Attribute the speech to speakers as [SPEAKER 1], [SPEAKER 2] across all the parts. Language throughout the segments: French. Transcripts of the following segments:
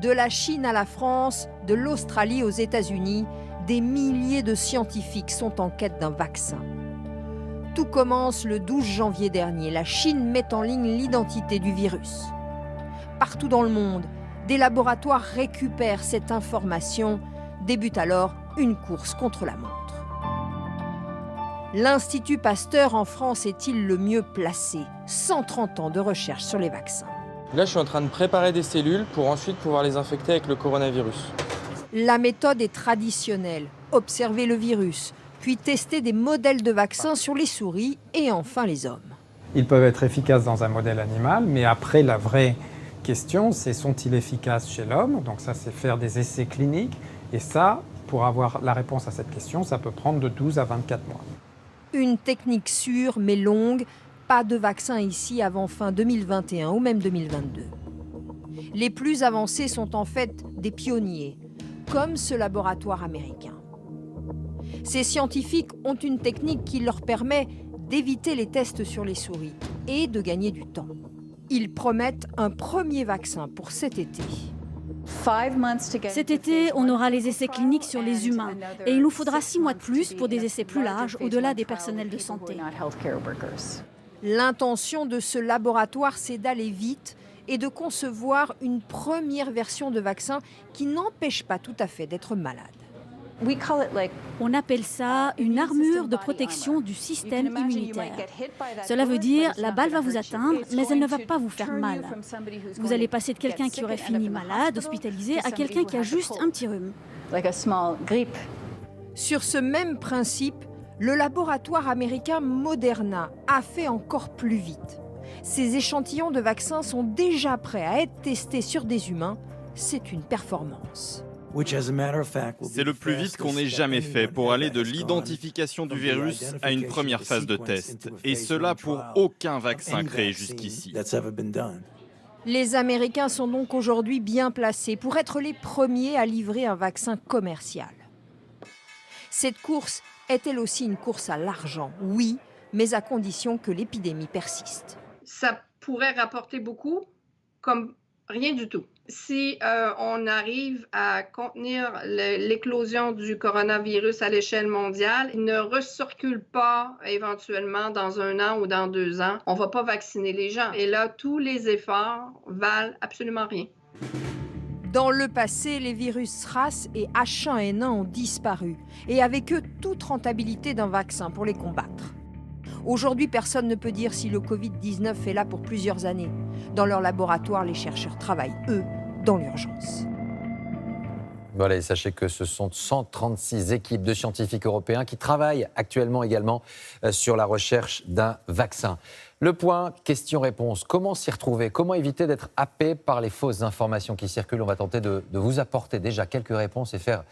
[SPEAKER 1] De la Chine à la France, de l'Australie aux États-Unis, des milliers de scientifiques sont en quête d'un vaccin. Tout commence le 12 janvier dernier. La Chine met en ligne l'identité du virus. Partout dans le monde, des laboratoires récupèrent cette information. Débute alors une course contre la montre. L'Institut Pasteur en France est-il le mieux placé? 130 ans de recherche sur les vaccins.
[SPEAKER 2] Là, je suis en train de préparer des cellules pour ensuite pouvoir les infecter avec le coronavirus.
[SPEAKER 1] La méthode est traditionnelle. Observer le virus, puis tester des modèles de vaccins sur les souris et enfin les hommes.
[SPEAKER 3] Ils peuvent être efficaces dans un modèle animal, mais après, la vraie question, c'est sont-ils efficaces chez l'homme? Donc ça, c'est faire des essais cliniques. Et ça, pour avoir la réponse à cette question, ça peut prendre de 12 à 24 mois.
[SPEAKER 1] Une technique sûre mais longue. Pas de vaccin ici avant fin 2021 ou même 2022. Les plus avancés sont en fait des pionniers, comme ce laboratoire américain. Ces scientifiques ont une technique qui leur permet d'éviter les tests sur les souris et de gagner du temps. Ils promettent un premier vaccin pour cet été.
[SPEAKER 4] Cet été, on aura les essais cliniques sur les humains et il nous faudra 6 mois de plus pour des essais plus larges au-delà des personnels de santé.
[SPEAKER 1] L'intention de ce laboratoire, c'est d'aller vite et de concevoir une première version de vaccin qui n'empêche pas tout à fait d'être malade.
[SPEAKER 4] On appelle ça une armure de protection du système immunitaire. Cela veut dire la balle va vous atteindre, mais elle ne va pas vous faire mal. Vous allez passer de quelqu'un qui aurait fini malade, hospitalisé, à quelqu'un qui a juste un petit rhume.
[SPEAKER 1] Sur ce même principe, le laboratoire américain Moderna a fait encore plus vite. Ces échantillons de vaccins sont déjà prêts à être testés sur des humains. C'est une performance.
[SPEAKER 5] C'est le plus vite qu'on ait jamais fait pour aller de l'identification du virus à une première phase de test. Et cela pour aucun vaccin créé jusqu'ici.
[SPEAKER 1] Les Américains sont donc aujourd'hui bien placés pour être les premiers à livrer un vaccin commercial. Cette course est-elle aussi une course à l'argent? Oui, mais à condition que l'épidémie persiste.
[SPEAKER 6] Ça pourrait rapporter beaucoup, comme rien du tout. Si on arrive à contenir l'éclosion du coronavirus à l'échelle mondiale, il ne recircule pas éventuellement dans 1 an ou dans 2 ans. On ne va pas vacciner les gens. Et là, tous les efforts valent absolument rien.
[SPEAKER 1] Dans le passé, les virus SRAS et H1N1 ont disparu, et avec eux toute rentabilité d'un vaccin pour les combattre. Aujourd'hui, personne ne peut dire si le Covid-19 est là pour plusieurs années. Dans leur laboratoire, les chercheurs travaillent, eux, dans l'urgence.
[SPEAKER 7] Voilà, et sachez que ce sont 136 équipes de scientifiques européens qui travaillent actuellement également sur la recherche d'un vaccin. Le point, question-réponse. Comment s'y retrouver? Comment éviter d'être happé par les fausses informations qui circulent? On va tenter de vous apporter déjà quelques réponses et faire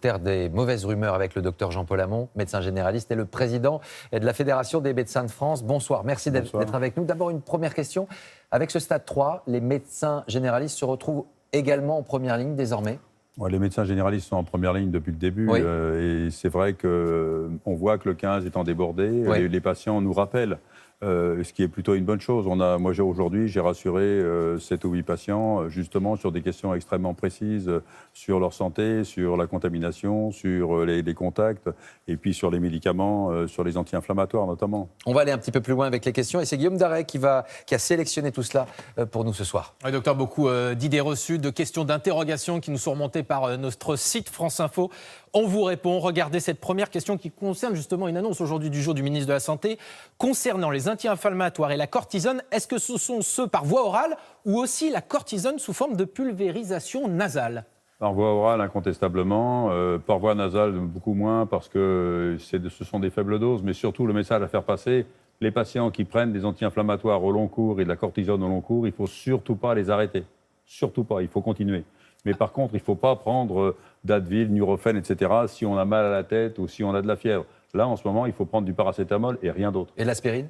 [SPEAKER 7] taire des mauvaises rumeurs avec le docteur Jean-Paul Hamon, médecin généraliste et le président de la Fédération des médecins de France. Bonsoir, merci d'être avec nous. D'abord, une première question. Avec ce stade 3, les médecins généralistes se retrouvent également en première ligne désormais?
[SPEAKER 8] Ouais, les médecins généralistes sont en première ligne depuis le début.
[SPEAKER 7] Oui.
[SPEAKER 8] Et c'est vrai qu'on voit que le 15 étant débordé,
[SPEAKER 7] Oui.
[SPEAKER 8] les patients nous rappellent. Ce qui est plutôt une bonne chose. Aujourd'hui, j'ai rassuré 7 ou 8 patients justement sur des questions extrêmement précises sur leur santé, sur la contamination, sur les contacts et puis sur les médicaments, sur les anti-inflammatoires notamment.
[SPEAKER 7] On va aller un petit peu plus loin avec les questions et c'est Guillaume Darey qui a sélectionné tout cela pour nous ce soir.
[SPEAKER 9] Oui, docteur, beaucoup d'idées reçues, de questions, d'interrogations qui nous sont remontées par notre site France Info. On vous répond. Regardez cette première question qui concerne justement une annonce aujourd'hui du jour du ministre de la Santé concernant les anti-inflammatoires et la cortisone. Est-ce que ce sont ceux par voie orale ou aussi la cortisone sous forme de pulvérisation nasale?
[SPEAKER 8] Par voie orale, incontestablement. Par voie nasale, beaucoup moins parce que ce sont des faibles doses. Mais surtout, le message à faire passer, les patients qui prennent des anti-inflammatoires au long cours et de la cortisone au long cours, il ne faut surtout pas les arrêter. Surtout pas, il faut continuer. Mais par contre, il ne faut pas prendre d'Advil, Nurofen, etc. si on a mal à la tête ou si on a de la fièvre. Là, en ce moment, il faut prendre du paracétamol et rien d'autre.
[SPEAKER 7] Et l'aspirine?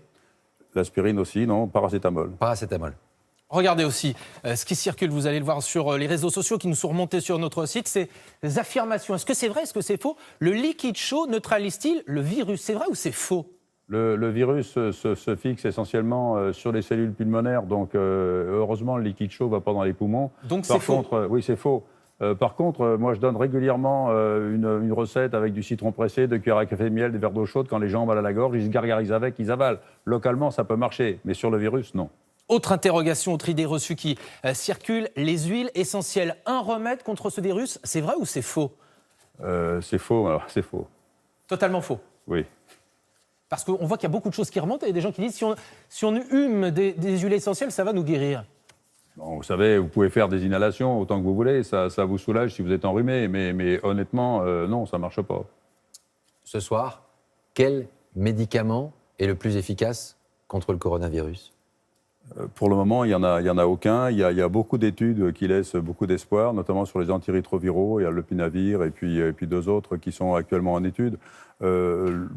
[SPEAKER 8] L'aspirine aussi, non, paracétamol.
[SPEAKER 7] Paracétamol.
[SPEAKER 9] Regardez aussi ce qui circule, vous allez le voir sur les réseaux sociaux qui nous sont remontés sur notre site, c'est des affirmations. Est-ce que c'est vrai, est-ce que c'est faux? Le liquide chaud neutralise-t-il le virus? C'est vrai ou c'est faux?
[SPEAKER 8] Le virus se fixe essentiellement sur les cellules pulmonaires, donc heureusement le liquide chaud ne va pas dans les poumons.
[SPEAKER 9] Donc c'est faux.
[SPEAKER 8] Oui, c'est faux. Par contre, moi je donne régulièrement une recette avec du citron pressé, 2 cuillères à café de miel, des verres d'eau chaude. Quand les gens ont mal à la gorge, ils se gargarisent avec, ils avalent. Localement, ça peut marcher, mais sur le virus, non.
[SPEAKER 9] Autre interrogation, autre idée reçue qui circule, les huiles essentielles, un remède contre ce virus, c'est vrai ou c'est faux?
[SPEAKER 8] C'est faux, alors c'est faux.
[SPEAKER 9] Totalement faux.
[SPEAKER 8] Oui.
[SPEAKER 9] Parce qu'on voit qu'il y a beaucoup de choses qui remontent et il y a des gens qui disent si on hume des huiles essentielles, ça va nous guérir.
[SPEAKER 8] Bon, vous savez, vous pouvez faire des inhalations autant que vous voulez, ça vous soulage si vous êtes enrhumé, mais honnêtement, non, ça ne marche pas.
[SPEAKER 7] Ce soir, quel médicament est le plus efficace contre le coronavirus?
[SPEAKER 8] Pour le moment, il y en a aucun. Il y a beaucoup d'études qui laissent beaucoup d'espoir, notamment sur les antirétroviraux. Il y a le Lopinavir et puis 2 autres qui sont actuellement en étude.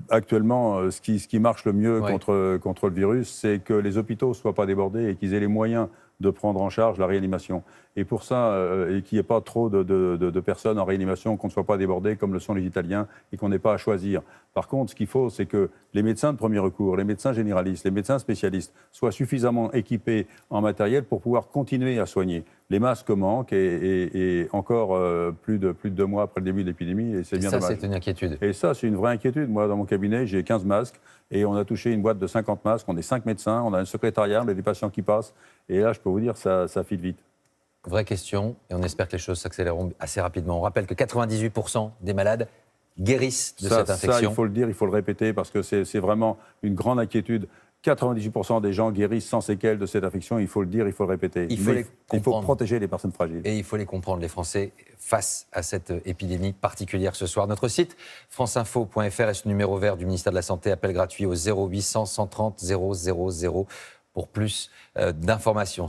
[SPEAKER 8] Actuellement, ce qui marche le mieux contre le virus, c'est que les hôpitaux ne soient pas débordés et qu'ils aient les moyens de prendre en charge la réanimation. Et pour ça, et qu'il n'y ait pas trop de personnes en réanimation, qu'on ne soit pas débordés comme le sont les Italiens et qu'on n'ait pas à choisir. Par contre, ce qu'il faut, c'est que les médecins de premier recours, les médecins généralistes, les médecins spécialistes soient suffisamment équipés en matériel pour pouvoir continuer à soigner. Les masques manquent et encore plus de 2 mois après le début de l'épidémie. Et c'est bien dommage.
[SPEAKER 7] Ça, c'est une inquiétude.
[SPEAKER 8] Et ça, c'est une vraie inquiétude. Moi, dans mon cabinet, j'ai 15 masques et on a touché une boîte de 50 masques. On est 5 médecins, on a un secrétariat, on a des patients qui passent. Et là, je peux vous dire, ça file vite.
[SPEAKER 7] Vraie question, et on espère que les choses s'accéléreront assez rapidement. On rappelle que 98% des malades guérissent de cette infection.
[SPEAKER 8] Ça, il faut le dire, il faut le répéter, parce que c'est vraiment une grande inquiétude. 98% des gens guérissent sans séquelles de cette infection, il faut le dire, il faut le répéter.
[SPEAKER 7] Il faut
[SPEAKER 8] protéger les personnes fragiles.
[SPEAKER 7] Et il faut les comprendre, les Français, face à cette épidémie particulière ce soir. Notre site, franceinfo.fr, et ce numéro vert du ministère de la Santé, appel gratuit au 0800 130 000 pour plus d'informations.